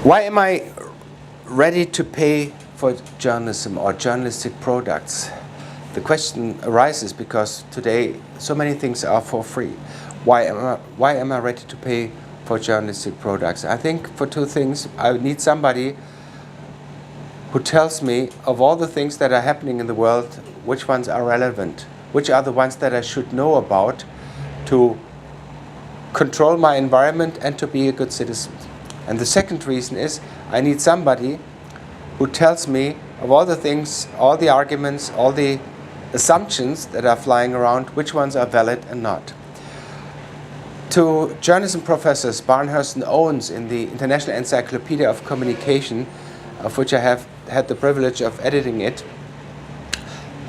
Why am I ready to pay for journalism or journalistic products? The question arises because today so many things are for free. Why am I ready to pay for journalistic products? I think for two things. I need somebody who tells me of all the things that are happening in the world, which ones are relevant, which are the ones that I should know about to control my environment and to be a good citizen. And the second reason is I need somebody who tells me of all the things, all the arguments, all the assumptions that are flying around, which ones are valid and not. To journalism professors Barnhurst and Owens in the International Encyclopedia of Communication, of which I have had the privilege of editing it,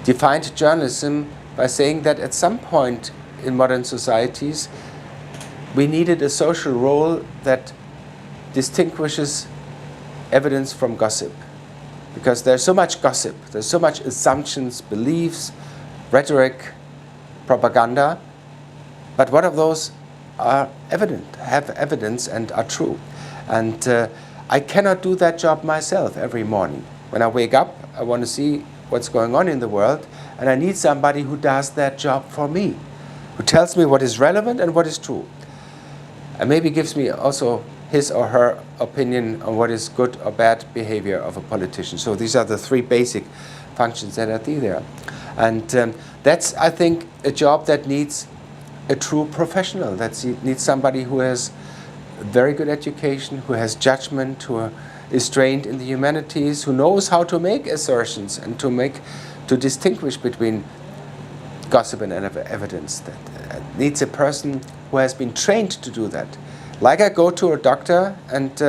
defined journalism by saying that at some point in modern societies we needed a social role that distinguishes evidence from gossip. Because there's so much gossip, there's so much assumptions, beliefs, rhetoric, propaganda, but what of those are evident, have evidence and are true? And I cannot do that job myself every morning. When I wake up, I want to see what's going on in the world, and I need somebody who does that job for me, who tells me what is relevant and what is true, and maybe gives me also his or her opinion on what is good or bad behavior of a politician. So these are the three basic functions that are there. And that's, I think, a job that needs a true professional, that needs somebody who has very good education, who has judgment, who is trained in the humanities, who knows how to make assertions and to distinguish between gossip and evidence. That needs a person who has been trained to do that. Like I go to a doctor and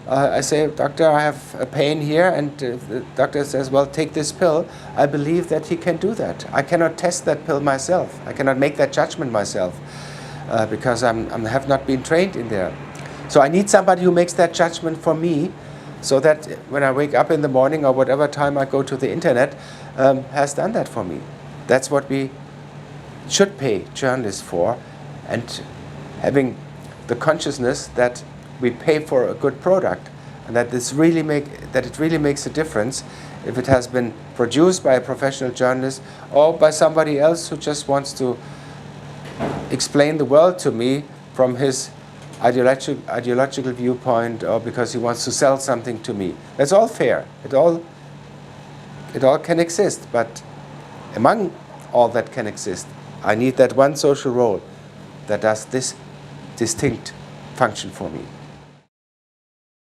I say, doctor, I have a pain here, and the doctor says, well, take this pill. I believe that he can do that. I cannot test that pill myself. I cannot make that judgment myself because I have not been trained in there. So I need somebody who makes that judgment for me, so that when I wake up in the morning or whatever time I go to the internet, has done that for me. That's what we should pay journalists for, and having the consciousness that we pay for a good product, and that it really makes a difference if it has been produced by a professional journalist or by somebody else who just wants to explain the world to me from his ideological viewpoint, or because he wants to sell something to me. That's all fair. It all can exist, but among all that can exist, I need that one social role that does this distinct function for me.